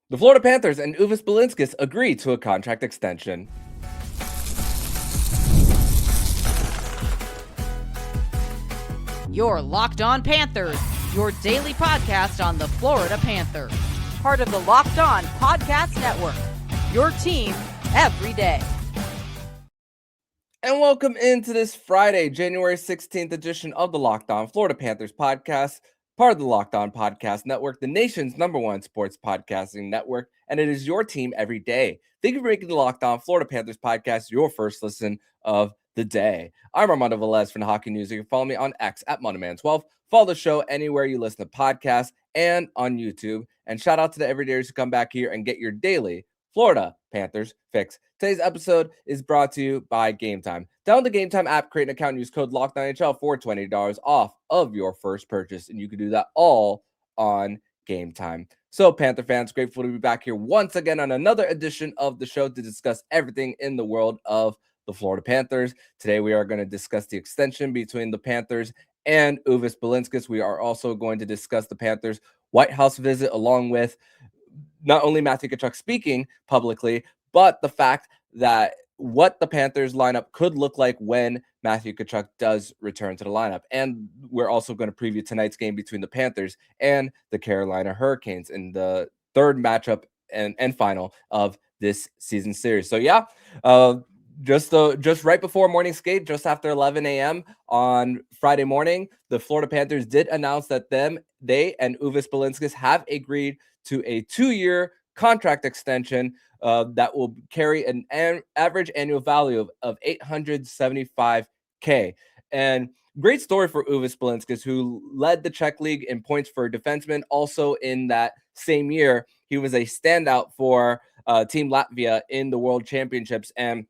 The Florida Panthers and Uvis Balinskis agree to a contract extension. You're Locked On Panthers, your daily podcast on the Florida Panthers. Part of the Locked On Podcast Network, your team every day. And welcome into this Friday, January 16th edition of the Locked On Florida Panthers podcast, part of the Locked On Podcast Network, the nation's #1 sports podcasting network, and it is your team every day. Thank you for making the Locked On Florida Panthers podcast your first listen of the day. I'm Armando Velez from the Hockey News. You can follow me on X at MondoMan12. Follow the show anywhere you listen to podcasts and on YouTube. And shout out to the everydayers who come back here and get your daily Florida Panthers fix. Today's episode is brought to you by Game Time. Download the Game Time app, create an account, and use code LOCKEDONNHL for $20 off of your first purchase. And you can do that all on Game Time. So, Panther fans, grateful to be back here once again on another edition of the show to discuss everything in the world of the Florida Panthers. Today, we are going to discuss the extension between the Panthers and Uvis Balinskis. We are also going to discuss the Panthers' White House visit, along with not only Matthew Tkachuk speaking publicly, but the fact that what the Panthers lineup could look like when Matthew Tkachuk does return to the lineup. And we're also going to preview tonight's game between the Panthers and the Carolina Hurricanes in the third matchup and final of this season series. So yeah, just right before morning skate, just after 11 a.m. on Friday morning, the Florida Panthers did announce that they and Uvis Balinskis have agreed to a 2-year contract extension that will carry an average annual value of $875K. And great story for Uvis Balinskis, who led the Czech League in points for defensemen. Also in that same year, he was a standout for Team Latvia in the World Championships. And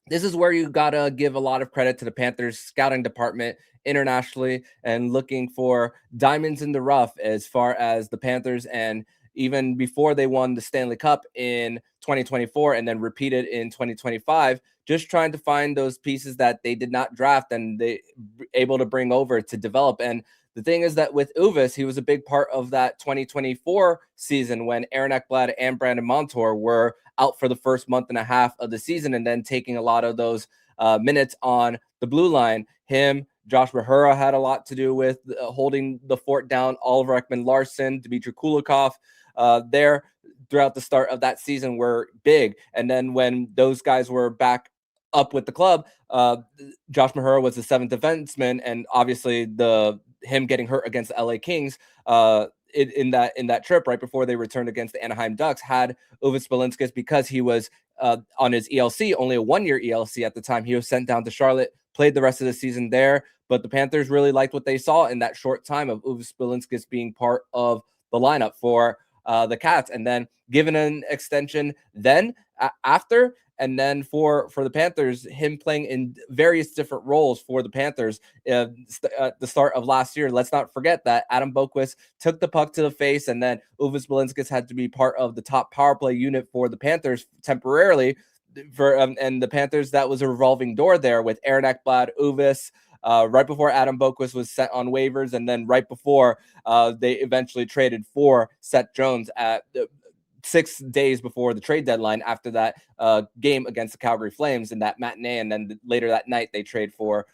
this is where you got to give a lot of credit to the Panthers scouting department internationally and looking for diamonds in the rough as far as the Panthers, and even before they won the Stanley Cup in 2024 and then repeated in 2025, just trying to find those pieces that they did not draft and they able to bring over to develop. And the thing is that with Uvis, he was a big part of that 2024 season when Aaron Ekblad and Brandon Montour were out for the first month and a half of the season and then taking a lot of those minutes on the blue line. Him, Josh Mahura had a lot to do with holding the fort down. Oliver Ekman-Larsson, Dmitry Kulikov there throughout the start of that season were big. And then when those guys were back up with the club, Josh Mahura was the seventh defenseman, and obviously him getting hurt against the LA Kings in that trip right before they returned against the Anaheim Ducks had Uvis Balinskis, because he was on his ELC, only a 1-year ELC at the time. He was sent down to Charlotte, played the rest of the season there, but the Panthers really liked what they saw in that short time of Uvis Balinskis being part of the lineup for the Cats, and then given an extension then after. And then for the Panthers, him playing in various different roles for the Panthers at the start of last year. Let's not forget that Adam Boqvist took the puck to the face, and then Uvis Balinskis had to be part of the top power play unit for the Panthers temporarily. And the Panthers, that was a revolving door there with Aaron Ekblad, Uvis, right before Adam Boqvist was sent on waivers, and then right before they eventually traded for Seth Jones at 6 days before the trade deadline after that game against the Calgary Flames in that matinee. And then later that night, they trade for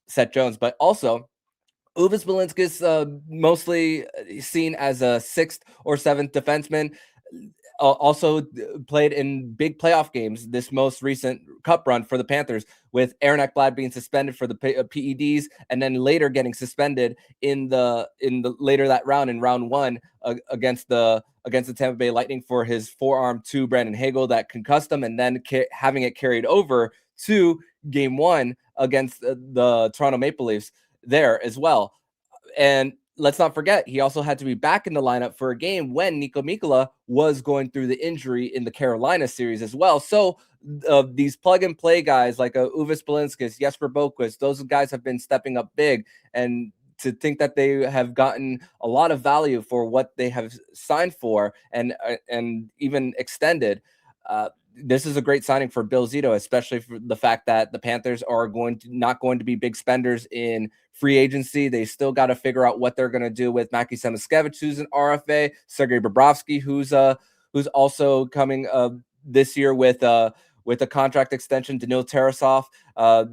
Seth Jones. But also, Uvis Balinskis, mostly seen as a 6th or 7th defenseman, also played in big playoff games this most recent cup run for the Panthers, with Aaron Ekblad being suspended for the PEDs and then later getting suspended in the later that round, in round 1 against the Tampa Bay Lightning for his forearm to Brandon Hagel that concussed him, and then having it carried over to game 1 against the Toronto Maple Leafs there as well. And let's not forget, he also had to be back in the lineup for a game when Niko Mikkola was going through the injury in the Carolina series as well. So these plug-and-play guys like Uvis Balinskis, Jesper Boqvist, those guys have been stepping up big. And to think that they have gotten a lot of value for what they have signed for and even extended, this is a great signing for Bill Zito, especially for the fact that the Panthers are not going to be big spenders in free agency. They still got to figure out what they're going to do with Mackie Samoskevich, who's an RFA, Sergei Bobrovsky, who's a who's also coming this year with a contract extension. Danil Tarasov.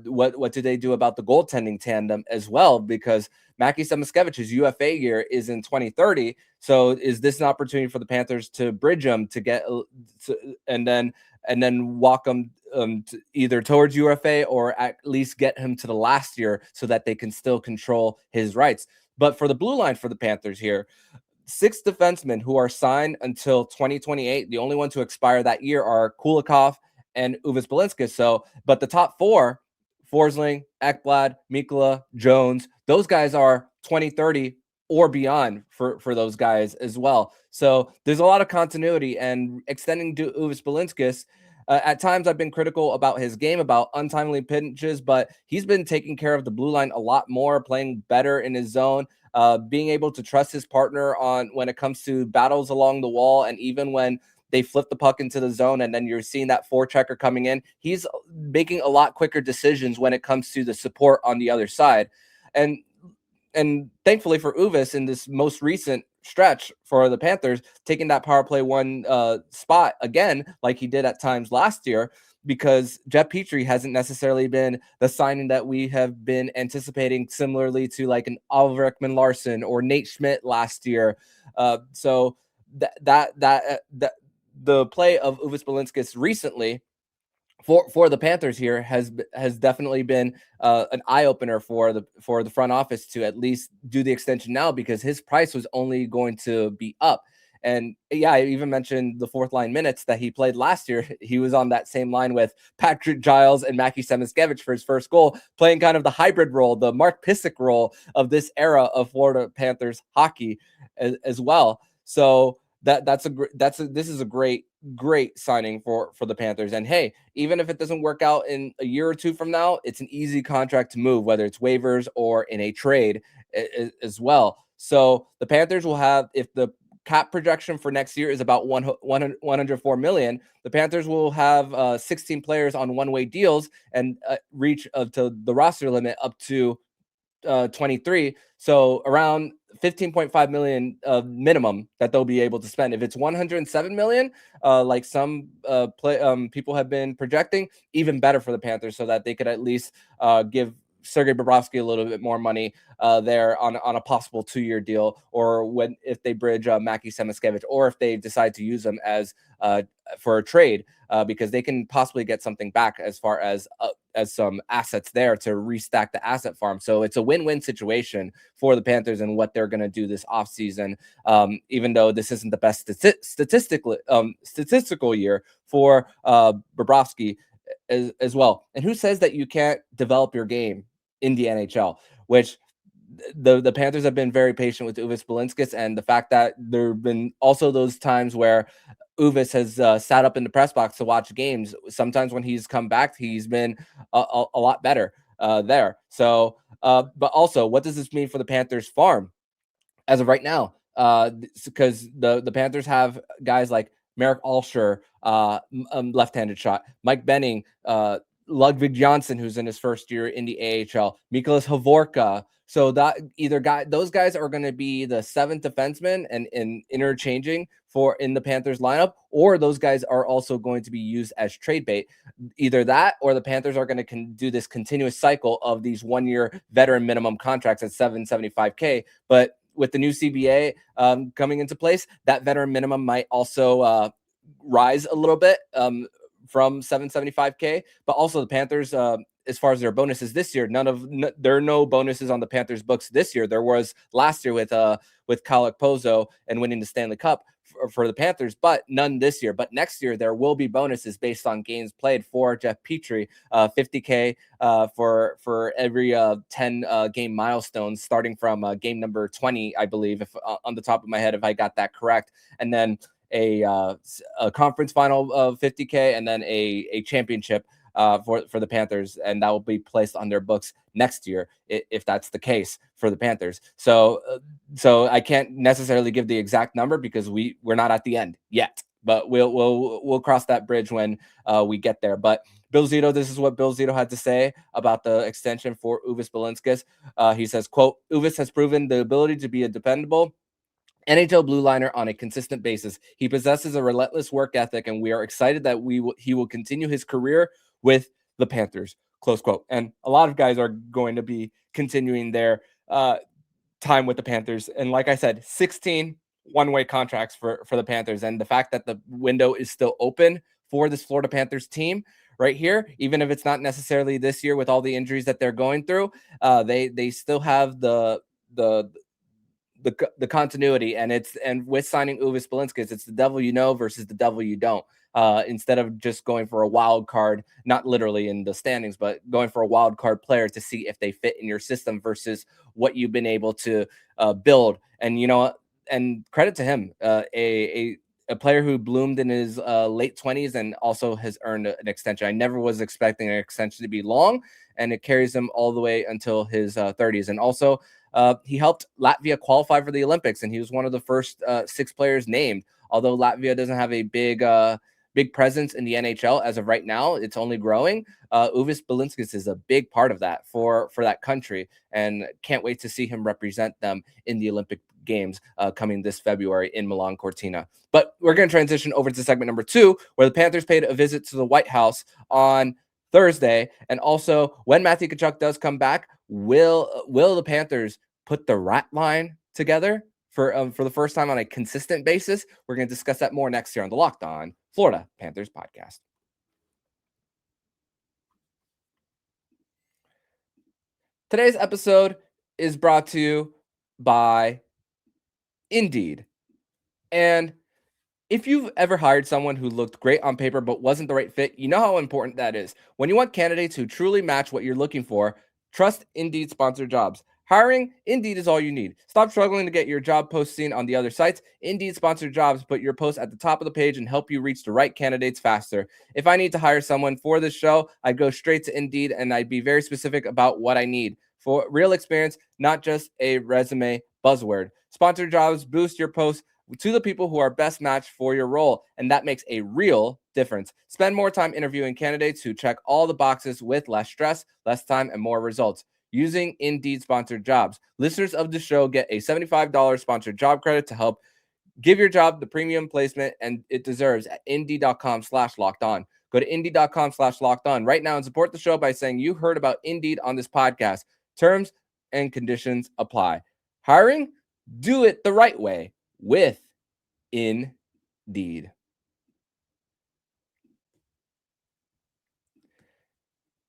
What do they do about the goaltending tandem as well? Because Mackie Samoskevic's UFA year is in 2030. So is this an opportunity for the Panthers to bridge him to get and then walk him either towards UFA or at least get him to the last year so that they can still control his rights? But for the blue line for the Panthers here, 6 defensemen who are signed until 2028. The only ones to expire that year are Kulikov and Uvis Balinskis. So, but the top 4, Forsling, Ekblad, Mikkola, Jones, those guys are 2030 or beyond for those guys as well. So there's a lot of continuity, and extending to Uvis Balinskis. At times, I've been critical about his game, about untimely pinches, but he's been taking care of the blue line a lot more, playing better in his zone, being able to trust his partner on when it comes to battles along the wall, and even when they flip the puck into the zone and then you're seeing that forechecker coming in, he's making a lot quicker decisions when it comes to the support on the other side. And thankfully for Uvis, in this most recent stretch for the Panthers, taking that power play 1 spot again, like he did at times last year, because Jeff Petrie hasn't necessarily been the signing that we have been anticipating, similarly to like an Oliver Ekman-Larsson or Nate Schmidt last year. So that the play of Uvis Balinskis recently for the Panthers here has definitely been an eye opener for the front office to at least do the extension now, because his price was only going to be up. And yeah, I even mentioned the 4th line minutes that he played last year. He was on that same line with Patrick Giles and Mackie Samoskevich for his first goal, playing kind of the hybrid role, the Mark Pysyk role of this era of Florida Panthers hockey as well. So this is a great signing for the Panthers. And hey, even if it doesn't work out in a year or 2 from now, it's an easy contract to move, whether it's waivers or in a trade as well. So the Panthers will have, if the cap projection for next year is about 104 million, the Panthers will have 16 players on one-way deals and reach to the roster limit up to 23. So around 15.5 million minimum that they'll be able to spend. If it's 107 million, like some people have been projecting, even better for the Panthers, so that they could at least give Sergei Bobrovsky a little bit more money there on a possible 2-year deal, or if they bridge Mackie Samoskevich, or if they decide to use them as for a trade, because they can possibly get something back as far as some assets there to restack the asset farm. So it's a win-win situation for the Panthers and what they're going to do this offseason, even though this isn't the best statistical year for Bobrovsky as well. And who says that you can't develop your game in the NHL, which the Panthers have been very patient with Uvis Balinskis, and the fact that there have been also those times where Uvis has sat up in the press box to watch games. Sometimes when he's come back, he's been a lot better there. So, but also, what does this mean for the Panthers farm as of right now? Because the Panthers have guys like Merrick Alsher, left-handed shot, Mike Benning, Ludwig Johnson, who's in his first year in the AHL, Mikolas Hovorka. So that those guys are going to be the 7th defenseman and interchanging in the Panthers lineup, or those guys are also going to be used as trade bait. Either that, or the Panthers are going to do this continuous cycle of these 1-year veteran minimum contracts at $775K. But with the new CBA coming into place, that veteran minimum might also rise a little bit from $775K. But also the Panthers, as far as their bonuses this year, there are no bonuses on the Panthers books this year. There was last year with Kyle Okposo and winning the Stanley Cup for the Panthers, but none this year. But next year there will be bonuses based on games played for Jeff Petrie, $50K for every 10 game milestones, starting from game number 20, I believe, if on the top of my head, if I got that correct, and then a conference final of $50K, and then a championship for the Panthers, and that will be placed on their books next year if that's the case for the Panthers. So I can't necessarily give the exact number because we're not at the end yet, but we'll cross that bridge when we get there. But Bill Zito, this is what Bill Zito had to say about the extension for Uvis Balinskis. He says, quote, "Uvis has proven the ability to be a dependable NHL blue liner on a consistent basis. He possesses a relentless work ethic, and we are excited that he will continue his career with the Panthers. Close quote. And a lot of guys are going to be continuing their time with the Panthers. And like I said, 16 one-way contracts for the Panthers. And the fact that the window is still open for this Florida Panthers team right here, even if it's not necessarily this year with all the injuries that they're going through, they still have the continuity, and with signing Uvis Balinskis, it's the devil you know versus the devil you don't. Instead of just going for a wild card, not literally in the standings, but going for a wild card player to see if they fit in your system versus what you've been able to build. And and credit to him, a player who bloomed in his late 20s and also has earned an extension. I never was expecting an extension to be long, and it carries him all the way until his 30s. And also, he helped Latvia qualify for the Olympics, and he was one of the first 6 players named. Although Latvia doesn't have a big presence in the NHL as of right now, it's only growing. Uvis Balinskis is a big part of that for that country, and can't wait to see him represent them in the Olympic Games coming this February in Milan Cortina. But we're going to transition over to segment number 2, where the Panthers paid a visit to the White House on Thursday. And also, when Matthew Tkachuk does come back, will the Panthers put the rat line together for the first time on a consistent basis? We're going to discuss that more next year on the Locked On Florida Panthers podcast. Today's episode is brought to you by Indeed. And if you've ever hired someone who looked great on paper but wasn't the right fit, you know how important that is. When you want candidates who truly match what you're looking for, trust Indeed sponsored jobs. Hiring, Indeed is all you need. Stop struggling to get your job post seen on the other sites. Indeed sponsored jobs put your post at the top of the page and help you reach the right candidates faster. If I need to hire someone for this show, I'd go straight to Indeed, and I'd be very specific about what I need. For real experience, not just a resume buzzword. Sponsored jobs boost your posts to the people who are best matched for your role, and that makes a real difference. Spend more time interviewing candidates who check all the boxes with less stress, less time, and more results. Using Indeed sponsored jobs. Listeners of the show get a $75 sponsored job credit to help give your job the premium placement and it deserves at Indeed.com/lockedon. Go to Indeed.com/lockedon right now and support the show by saying you heard about Indeed on this podcast. Terms and conditions apply. Hiring? Do it the right way with Indeed.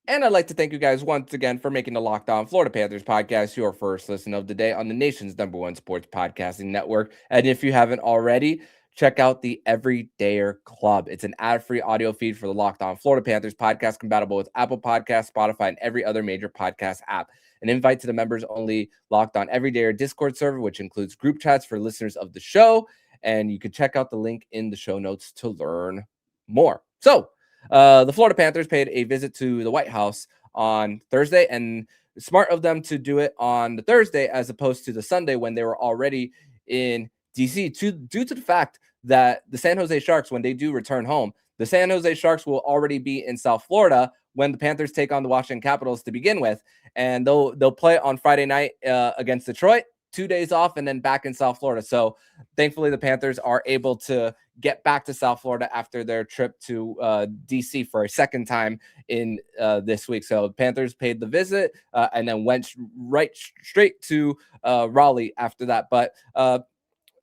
And I'd like to thank you guys once again for making the Locked On Florida Panthers podcast your first listen of the day on the nation's #1 sports podcasting network. And if you haven't already, check out the Everydayer Club. It's an ad-free audio feed for the Locked On Florida Panthers podcast, compatible with Apple Podcasts, Spotify, and every other major podcast app. An invite to the members-only Locked On Everydayer Discord server, which includes group chats for listeners of the show. And you can check out the link in the show notes to learn more. So, the Florida Panthers paid a visit to the White House on Thursday, and smart of them to do it on the Thursday as opposed to the Sunday when they were already in DC, due to the fact that the San Jose Sharks, when they do return home, the San Jose Sharks will already be in South Florida when the Panthers take on the Washington Capitals to begin with, and they'll play on Friday night against Detroit. 2 days off and then back in South Florida. So thankfully the Panthers are able to get back to South Florida after their trip to DC for a second time in this week. So Panthers paid the visit and then went straight to Raleigh after that. But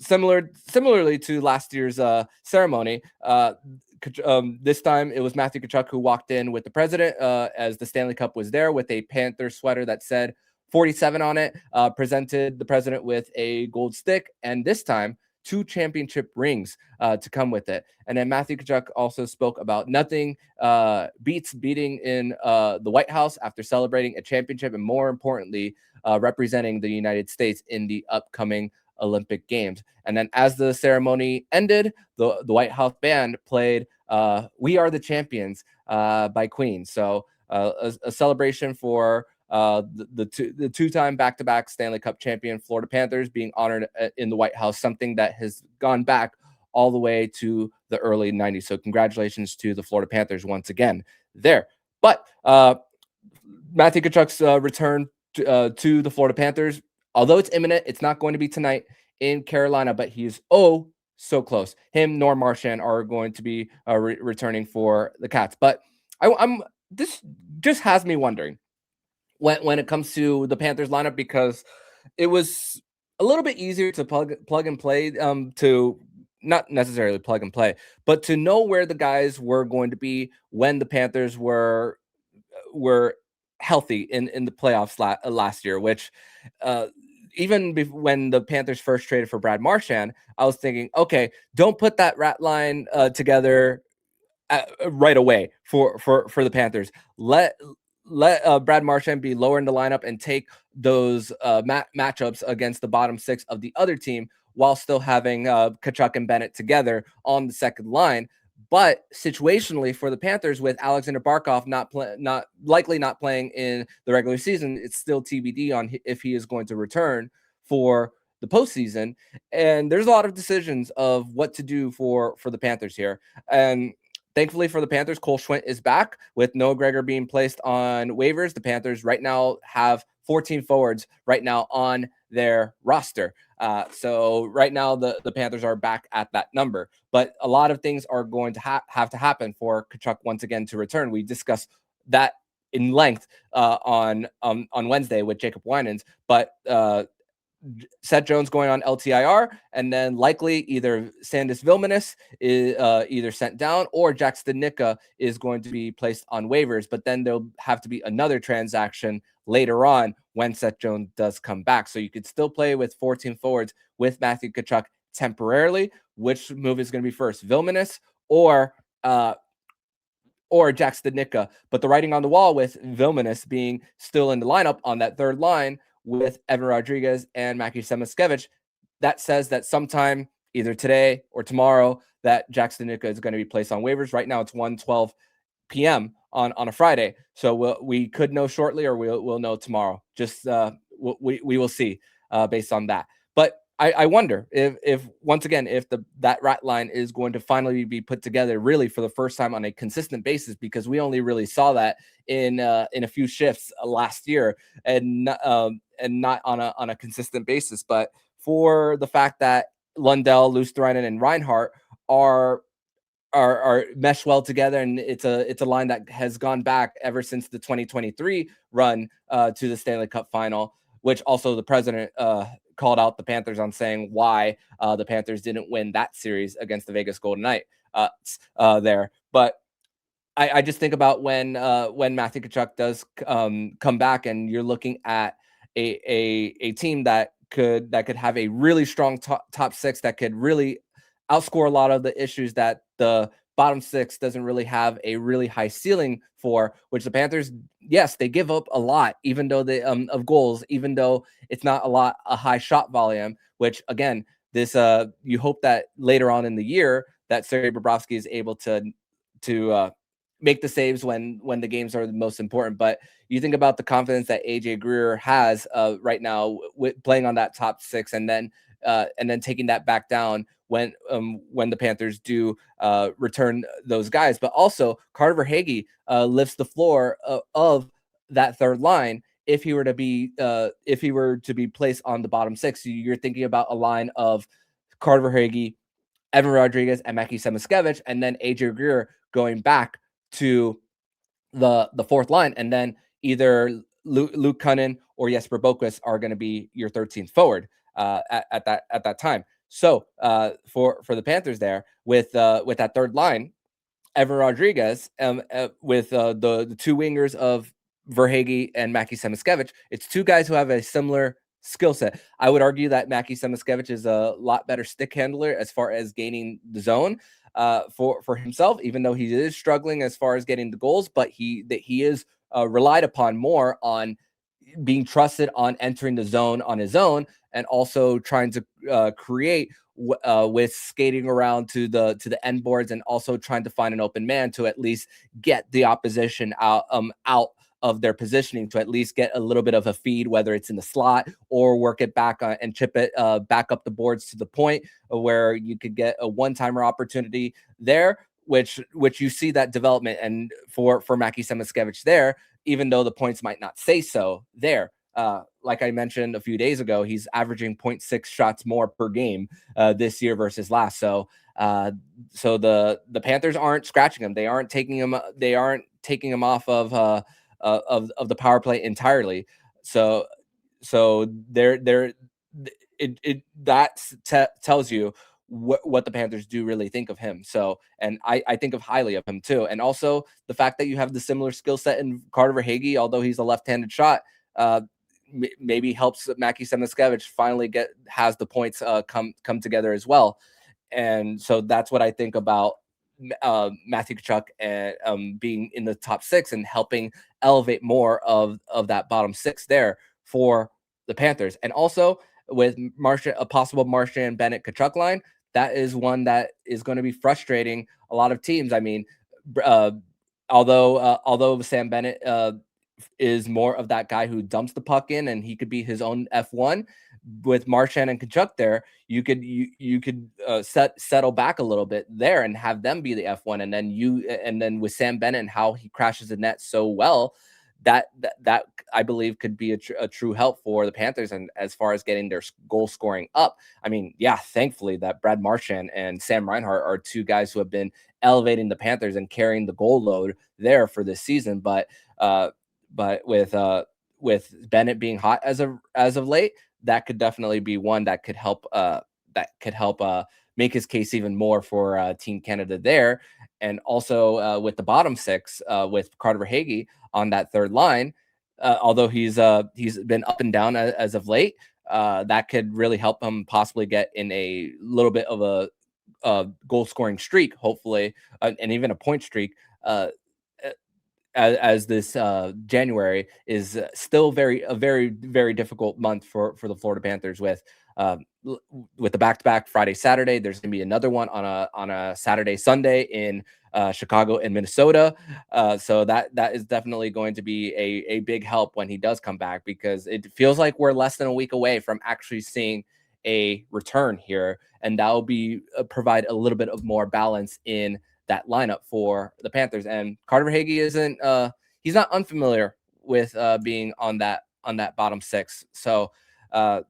similarly to last year's ceremony, this time it was Matthew Tkachuk who walked in with the president as the Stanley Cup was there with a Panther sweater that said 47 on it, presented the president with a gold stick, and this time 2 championship rings to come with it. And then Matthew Tkachuk also spoke about nothing beats beating in the White House after celebrating a championship, and more importantly, representing the United States in the upcoming Olympic Games. And then as the ceremony ended, the White House band played "We Are the Champions" by Queen. So a celebration for the two-time back-to-back Stanley Cup champion Florida Panthers being honored in the White House, something that has gone back all the way to the early 90s. So congratulations to the Florida Panthers once again there. But Matthew Tkachuk's return to the Florida Panthers, although it's imminent, it's not going to be tonight. in Carolina, but he's so close. Him nor Marchand are going to be returning for the Cats. But this just has me wondering when it comes to the Panthers lineup, because it was a little bit easier to plug and play, to not necessarily plug and play, but to know where the guys were going to be when the Panthers were healthy in the playoffs last year, which even when the Panthers first traded for Brad Marchand, I was thinking, okay, don't put that rat line together right away for the Panthers. Let Brad Marchand be lower in the lineup and take those matchups against the bottom six of the other team, while still having Tkachuk and Bennett together on the second line. But situationally for the Panthers, with Alexander Barkov not likely not playing in the regular season, it's still TBD on if he is going to return for the postseason. And there's a lot of decisions of what to do for the Panthers here. And thankfully for the Panthers, Cole Schwindt is back, with Noah Gregor being placed on waivers. The Panthers right now have 14 forwards right now on their roster. So right now the Panthers are back at that number, but a lot of things are going to have to happen for Tkachuk once again to return. We discussed that in length on Wednesday with Jacob Winans, but Seth Jones going on LTIR, and then likely either Sandis Vilmanis is either sent down, or Jack Studnicka is going to be placed on waivers. But then there'll have to be another transaction later on when Seth Jones does come back. So you could still play with 14 forwards with Matthew Tkachuk temporarily. Which move is going to be first, Vilmanis or Jack Studnicka? But the writing on the wall with Vilmanis being still in the lineup on that third line with Evan Rodriguez and Mackie Samoskevich, that says that sometime either today or tomorrow that Jack Studnicka is going to be placed on waivers. Right now it's 1:12 p.m. on a Friday, so we could know shortly, or we'll know tomorrow. Just we will see based on that. But I wonder if once again, if that rat line is going to finally be put together really for the first time on a consistent basis, because we only really saw that in a few shifts last year, and not on a consistent basis. But for the fact that Lundell, Luostarinen, and Reinhart are mesh well together, and it's a line that has gone back ever since the 2023 run to the Stanley Cup final, which also the president called out the Panthers on saying why the Panthers didn't win that series against the Vegas Golden Knights there. But I just think about when Matthew Tkachuk does come back, and you're looking at a team that could have a really strong top six that could really outscore a lot of the issues that the bottom six doesn't really have a really high ceiling for, which the Panthers, yes, they give up a lot, even though they of goals, even though it's not a high shot volume, which again, this you hope that later on in the year that Sergei Bobrovsky is able to make the saves when the games are the most important. But you think about the confidence that AJ Greer has right now with playing on that top six, and then taking that back down when the Panthers do return those guys. But also Carter Verhaeghe lifts the floor of that third line if he were to be placed on the bottom six. So you're thinking about a line of Carter Verhaeghe, Evan Rodriguez, and Mackie Samoskevich, and then AJ Greer going back to the fourth line, and then either Luke Cunnin or Jesper Boquist are going to be your 13th forward at that time. So for the Panthers there with that third line, Evan Rodriguez with the two wingers of Verhaeghe and Mackie Samoskevich, it's two guys who have a similar skill set. I would argue that Mackie Samoskevich is a lot better stick handler as far as gaining the zone for himself, even though he is struggling as far as getting the goals, but he is relied upon more on being trusted on entering the zone on his own, and also trying to create with skating around to the end boards, and also trying to find an open man to at least get the opposition out of their positioning, to at least get a little bit of a feed, whether it's in the slot or work it back and chip it back up the boards to the point where you could get a one-timer opportunity there, which you see that development. And for Mackie Samoskevich there, even though the points might not say so there, like I mentioned a few days ago, he's averaging 0.6 shots more per game this year versus last. So the Panthers aren't scratching him. They aren't taking him. They aren't taking him off of the power play entirely. So they're it that tells you what the Panthers do really think of him. So, and I think of highly of him too. And also the fact that you have the similar skill set in Carter Verhaeghe, although he's a left-handed shot, maybe helps Mackie Samoskevich finally has the points come together as well. And so that's what I think about Matthew Tkachuk and being in the top 6 and helping elevate more of that bottom 6 there for the Panthers. And also with a possible Marchand Bennett Tkachuk line, that is one that is going to be frustrating a lot of teams. I mean, although Sam Bennett is more of that guy who dumps the puck in and he could be his own F1, with Marchand and Tkachuk there, you could settle back a little bit there and have them be the F1, and then with Sam Bennett and how he crashes the net so well, that I believe could be a true help for the Panthers, and as far as getting their goal scoring up. I mean, yeah, thankfully that Brad Marchand and Sam Reinhart are two guys who have been elevating the Panthers and carrying the goal load there for this season, but with Bennett being hot as of late, that could definitely be one that could help make his case even more for Team Canada there. And also with the bottom 6 with Carter Verhaeghe on that third line, although he's been up and down as of late, that could really help him possibly get in a little bit of a goal scoring streak, hopefully, and even a point streak. As this January is still a very, very difficult month for the Florida Panthers with the back-to-back Friday, Saturday. There's going to be another one on a Saturday, Sunday in Chicago and Minnesota. So that is definitely going to be a big help when he does come back, because it feels like we're less than a week away from actually seeing a return here, and that will be provide a little bit of more balance in that lineup for the Panthers. And Carter Verhaeghe isn't he's not unfamiliar with being on that bottom 6. So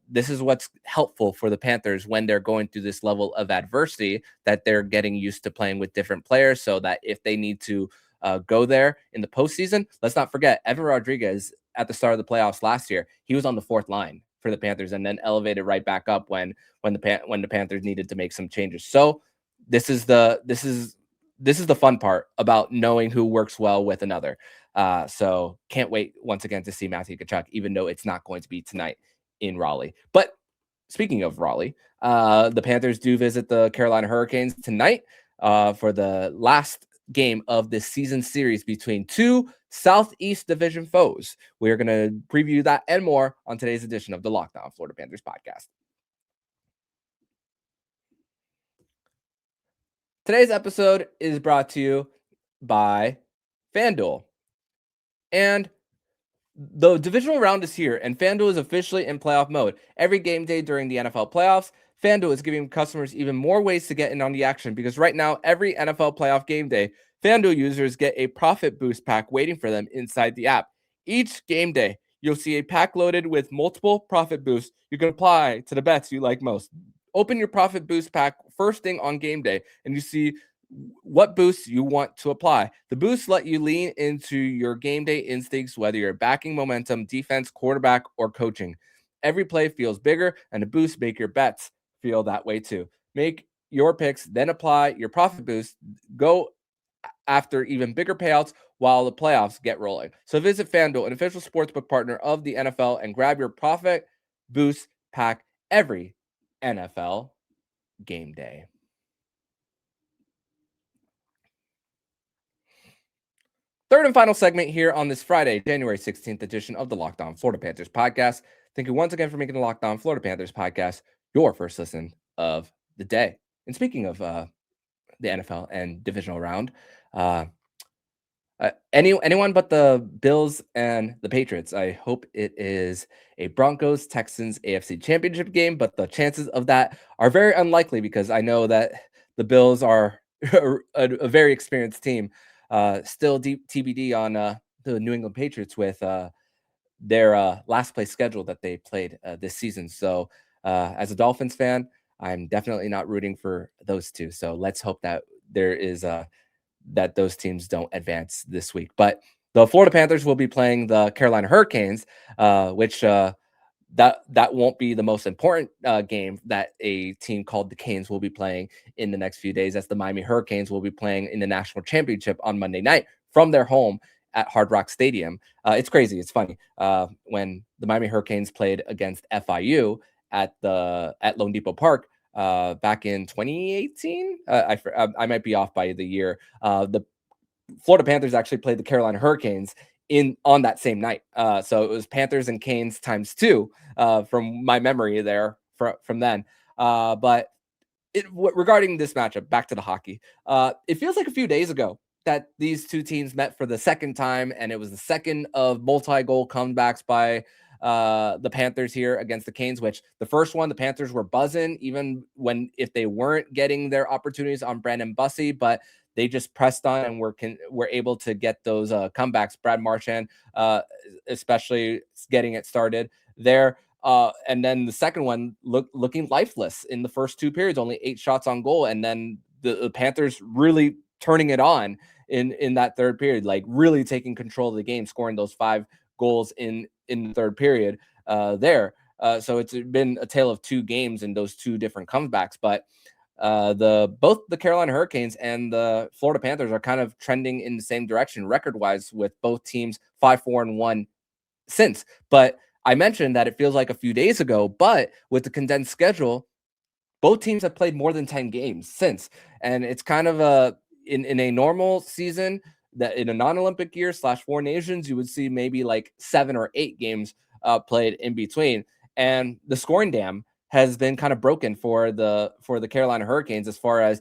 this is what's helpful for the Panthers when they're going through this level of adversity, that they're getting used to playing with different players, so that if they need to go there in the postseason, let's not forget Evan Rodriguez at the start of the playoffs last year, he was on the 4th line for the Panthers and then elevated right back up when the Panthers needed to make some changes. So this is the fun part about knowing who works well with another. So can't wait once again to see Matthew Tkachuk, even though it's not going to be tonight in Raleigh. But speaking of Raleigh, the Panthers do visit the Carolina Hurricanes tonight for the last game of this season series between two Southeast Division foes. We are going to preview that and more on today's edition of the Locked On Florida Panthers podcast. Today's episode is brought to you by FanDuel. And the divisional round is here, and FanDuel is officially in playoff mode. Every game day during the NFL playoffs, FanDuel is giving customers even more ways to get in on the action, because right now, every NFL playoff game day, FanDuel users get a profit boost pack waiting for them inside the app. Each game day, you'll see a pack loaded with multiple profit boosts you can apply to the bets you like most. Open your profit boost pack first thing on game day, and you see what boosts you want to apply. The boosts let you lean into your game day instincts, whether you're backing momentum, defense, quarterback, or coaching. Every play feels bigger, and the boosts make your bets feel that way too. Make your picks, then apply your profit boost. Go after even bigger payouts while the playoffs get rolling. So visit FanDuel, an official sportsbook partner of the NFL, and grab your profit boost pack every NFL game day. Third and final segment here on this Friday, January 16th edition of the Locked On Florida Panthers podcast. Thank you once again for making the Locked On Florida Panthers podcast your first listen of the day. And speaking of the NFL and divisional round, anyone but the Bills and the Patriots. I hope it is a Broncos-Texans AFC Championship game, but the chances of that are very unlikely, because I know that the Bills are a very experienced team. Still deep TBD on the New England Patriots with their last place schedule that they played this season. So as a Dolphins fan, I'm definitely not rooting for those two. So let's hope that there is that those teams don't advance this week. But the Florida Panthers will be playing the Carolina Hurricanes, which that won't be the most important game that a team called the Canes will be playing in the next few days, as the Miami Hurricanes will be playing in the national championship on Monday night from their home at Hard Rock Stadium. It's crazy. It's funny. When the Miami Hurricanes played against FIU at Lone Depot Park back in 2018, I might be off by the year. The Florida Panthers actually played the Carolina Hurricanes on that same night. So it was Panthers and Canes times 2 from my memory there from then. But regarding this matchup, back to the hockey, it feels like a few days ago that these two teams met for the second time, and it was the second of multi-goal comebacks by the Panthers here against the Canes, which the first one, the Panthers were buzzing, even if they weren't getting their opportunities on Brandon Bussey, but they just pressed on and were able to get those comebacks. Brad Marchand, especially getting it started there. And then the second one looking lifeless in the first 2 periods, only 8 shots on goal. And then the Panthers really turning it on in that third period, like really taking control of the game, scoring those 5 goals in the third period there. So it's been a tale of 2 games in those 2 different comebacks. But both the Carolina Hurricanes and the Florida Panthers are kind of trending in the same direction record-wise, with both teams 5-4-1 since. But I mentioned that it feels like a few days ago, but with the condensed schedule, both teams have played more than 10 games since. And it's kind of in a normal season, that in a non-Olympic year /4 nations, you would see maybe like 7 or 8 games played in between. And the scoring dam has been kind of broken for the Carolina Hurricanes as far as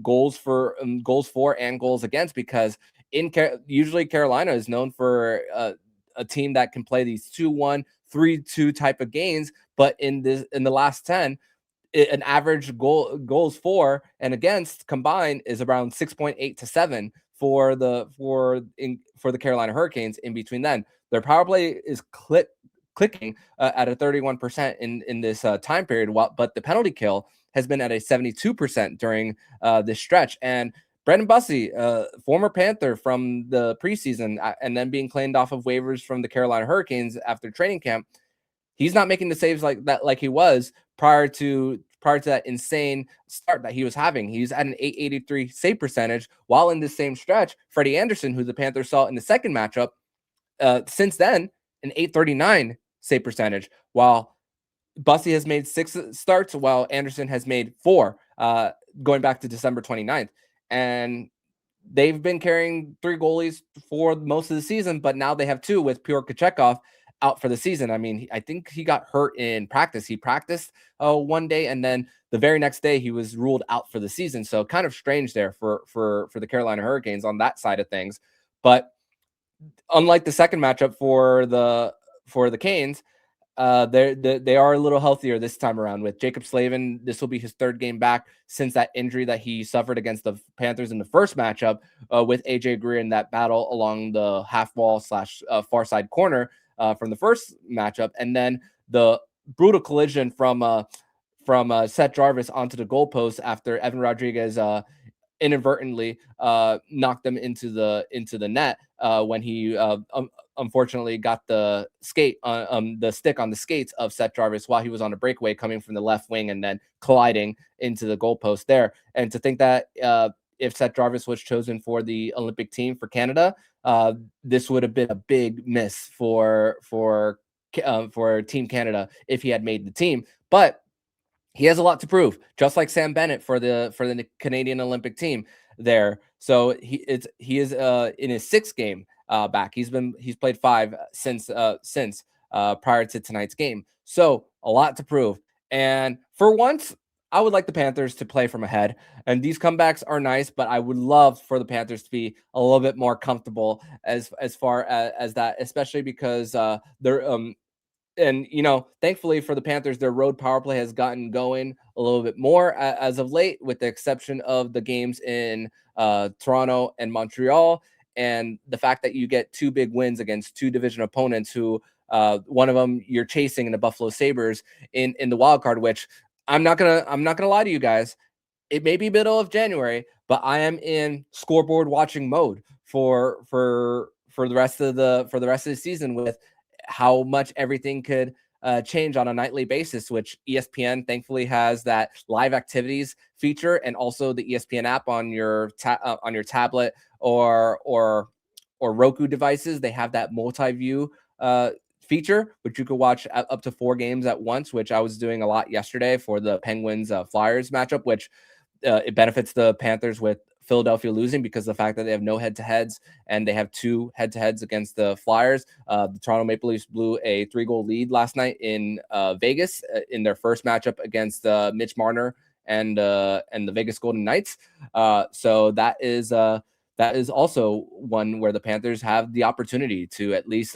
goals for and goals against, because usually Carolina is known for a team that can play these 2-1, 3-2 type of games, but in the last 10, an average goals for and against combined is around 6.8 to 7 for the Carolina Hurricanes. In between then, their power play is clicking at a 31% in this time period, but the penalty kill has been at a 72% during this stretch. And Brandon Bussey, former Panther from the preseason, and then being claimed off of waivers from the Carolina Hurricanes after training camp, he's not making the saves like that, like he was prior to that insane start that he was having. He's at an 883 save percentage, while in this same stretch, Freddie Anderson, who the Panthers saw in the second matchup, since then, an 839 save percentage, while Bussey has made 6 starts, while Anderson has made 4, going back to December 29th. And they've been carrying 3 goalies for most of the season, but now they have 2 with Pyotr Tkachuk out for the season. I mean, I think he got hurt in practice. He practiced one day, and then the very next day he was ruled out for the season. So kind of strange there for the Carolina Hurricanes on that side of things. But unlike the second matchup for the Canes, they are a little healthier this time around with Jacob Slavin. This will be his 3rd game back since that injury that he suffered against the Panthers in the first matchup with AJ Greer in that battle along the half wall / far side corner from the first matchup. And then the brutal collision from Seth Jarvis onto the goalpost after Evan Rodriguez inadvertently knocked them into the net when he unfortunately got the stick on the skates of Seth Jarvis while he was on a breakaway coming from the left wing and then colliding into the goalpost there. And to think that if Seth Jarvis was chosen for the Olympic team for Canada, this would have been a big miss for Team Canada if he had made the team. But he has a lot to prove, just like Sam Bennett for the Canadian Olympic team there. So he is in his 6th game back. He's played 5 since prior to tonight's game. So a lot to prove. And for once, I would like the Panthers to play from ahead. And these comebacks are nice, but I would love for the Panthers to be a little bit more comfortable as far as that, especially because they're and, thankfully for the Panthers, their road power play has gotten going a little bit more as of late, with the exception of the games in Toronto and Montreal. And the fact that you get 2 big wins against 2 division opponents who One of them you're chasing in the Buffalo Sabres in the wild card, which I'm not gonna lie to you guys. It may be middle of January, but I am in scoreboard watching mode for the rest of the season, with how much everything could change on a nightly basis, which ESPN thankfully has that live activities feature, and also the ESPN app on your tablet or Roku devices. They have that multi-view feature, which you could watch up to 4 games at once, which I was doing a lot yesterday for the Penguins Flyers matchup, which it benefits the Panthers with Philadelphia losing because of the fact that they have no head-to-heads, and they have 2 head-to-heads against the Flyers. The Toronto Maple Leafs blew a 3-goal lead last night in Vegas in their first matchup against Mitch Marner and the Vegas Golden Knights. So that is also one where the Panthers have the opportunity to at least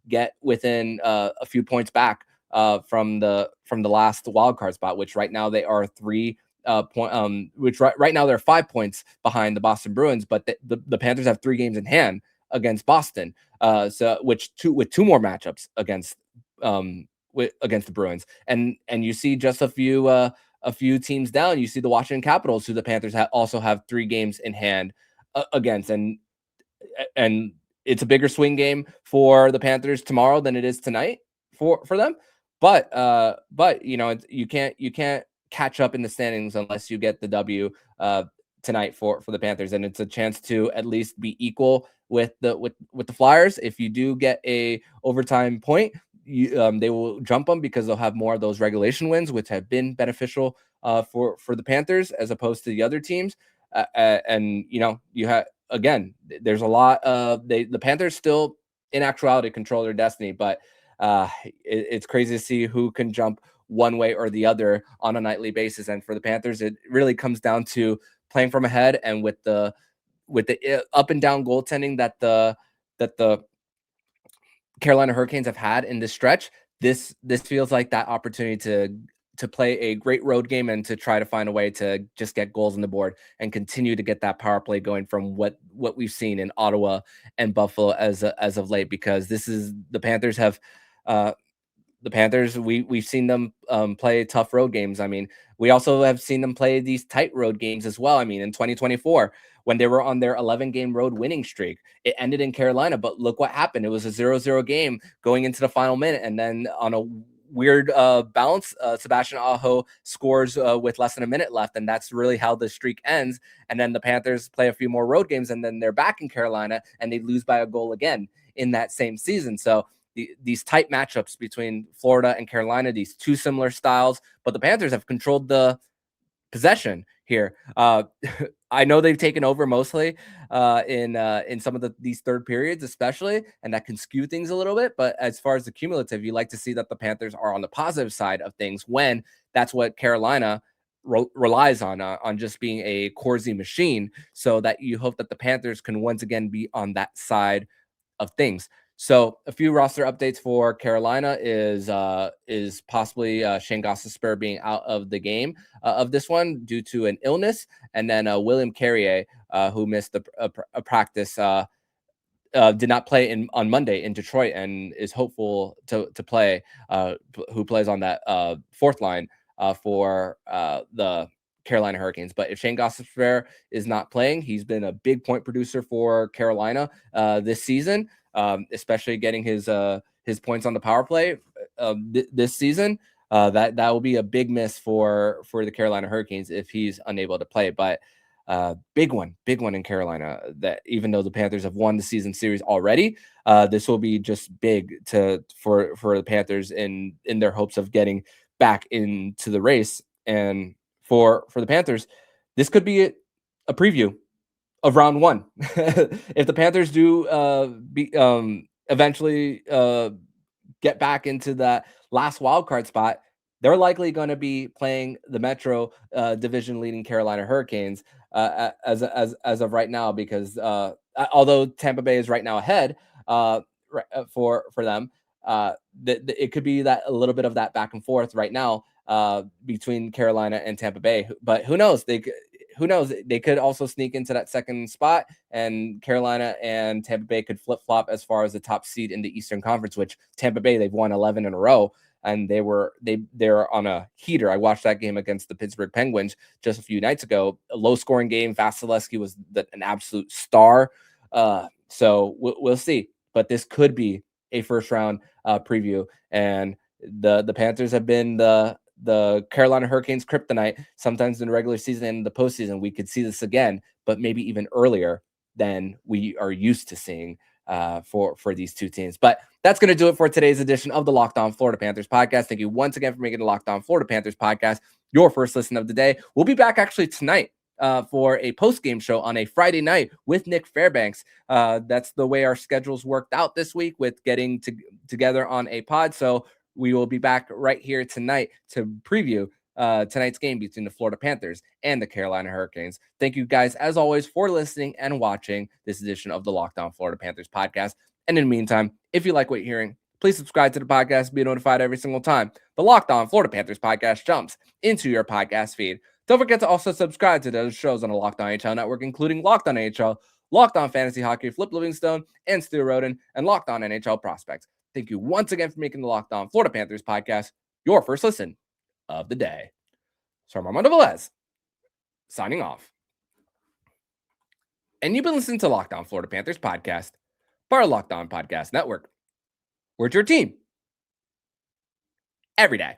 get within a few points back from the last wild card spot, which right now they are 3 which right now they're 5 points behind the Boston Bruins, but the Panthers have 3 games in hand against Boston. So with 2 more matchups against the Bruins, and you see just a few teams down. You see the Washington Capitals, who the Panthers also have 3 games in hand against, and it's a bigger swing game for the Panthers tomorrow than it is tonight for them. But you can't catch up in the standings unless you get the W tonight for the Panthers, and it's a chance to at least be equal with the Flyers. If you do get a overtime point, they will jump them because they'll have more of those regulation wins, which have been beneficial for the Panthers as opposed to the other teams. And you have, again, there's a lot of the Panthers still in actuality control their destiny, but it's crazy to see who can jump one way or the other on a nightly basis. And for the Panthers, it really comes down to playing from ahead, and with the up and down goaltending that the Carolina Hurricanes have had in this stretch. This feels like that opportunity to play a great road game and to try to find a way to just get goals on the board and continue to get that power play going from what we've seen in Ottawa and Buffalo as of late, because this is the Panthers have the Panthers, we've seen them play tough road games. I mean, we also have seen them play these tight road games as well. I mean, in 2024, when they were on their 11-game road winning streak, it ended in Carolina, but look what happened. It was a 0-0 game going into the final minute, and then on a weird bounce, Sebastian Aho scores with less than a minute left, and that's really how the streak ends. And then the Panthers play a few more road games, and then they're back in Carolina, and they lose by a goal again in that same season. So these tight matchups between Florida and Carolina, these 2 similar styles, but the Panthers have controlled the possession here. I know they've taken over mostly in some of these third periods, especially, and that can skew things a little bit. But as far as the cumulative, you like to see that the Panthers are on the positive side of things, when that's what Carolina relies on just being a Corsi machine, so that you hope that the Panthers can once again be on that side of things. So a few roster updates for Carolina is possibly Shane Gostisbehere being out of the game of this one due to an illness, and then William Carrier, who missed a practice, did not play on Monday in Detroit, and is hopeful to play. Who plays on that 4th line for the Carolina Hurricanes. But if Shane Gostisbehere is not playing, he's been a big point producer for Carolina this season. Especially getting his points on the power play this season. That will be a big miss for the Carolina Hurricanes if he's unable to play. But big one in Carolina, that even though the Panthers have won the season series already, this will be just big for the Panthers in their hopes of getting back into the race. And for the Panthers, this could be a preview of round 1. If the Panthers do eventually get back into that last wild card spot, they're likely going to be playing the Metro division leading Carolina Hurricanes as of right now, because although Tampa Bay is right now ahead for them, it could be that a little bit of that back and forth right now between Carolina and Tampa Bay. But who knows? who knows? They could also sneak into that second spot, and Carolina and Tampa Bay could flip-flop as far as the top seed in the Eastern Conference, which Tampa Bay, they've won 11 in a row, and they're on a heater. I watched that game against the Pittsburgh Penguins just a few nights ago. A low-scoring game. Vasilevsky was an absolute star. So we'll see. But this could be a first-round preview, and the Panthers have been the Carolina Hurricanes kryptonite. Sometimes in the regular season and the postseason, we could see this again, but maybe even earlier than we are used to seeing for these two teams. But that's going to do it for today's edition of the Locked On Florida Panthers podcast. Thank you once again for making the Locked On Florida Panthers podcast your first listen of the day. We'll be back actually tonight for a post-game show on a Friday night with Nick Fairbanks. That's the way our schedules worked out this week with getting together on a pod. So we will be back right here tonight to preview tonight's game between the Florida Panthers and the Carolina Hurricanes. Thank you guys, as always, for listening and watching this edition of the Locked On Florida Panthers podcast. And in the meantime, if you like what you're hearing, please subscribe to the podcast and be notified every single time the Locked On Florida Panthers podcast jumps into your podcast feed. Don't forget to also subscribe to those shows on the Locked On NHL network, including Locked On NHL, Locked On Fantasy Hockey, Flip Livingstone, and Stu Roden, and Locked On NHL Prospects. Thank you once again for making the Locked On Florida Panthers podcast your first listen of the day. So I'm Armando Velez, signing off. And you've been listening to Locked On Florida Panthers podcast, part of Locked On Podcast Network. We're your team every day.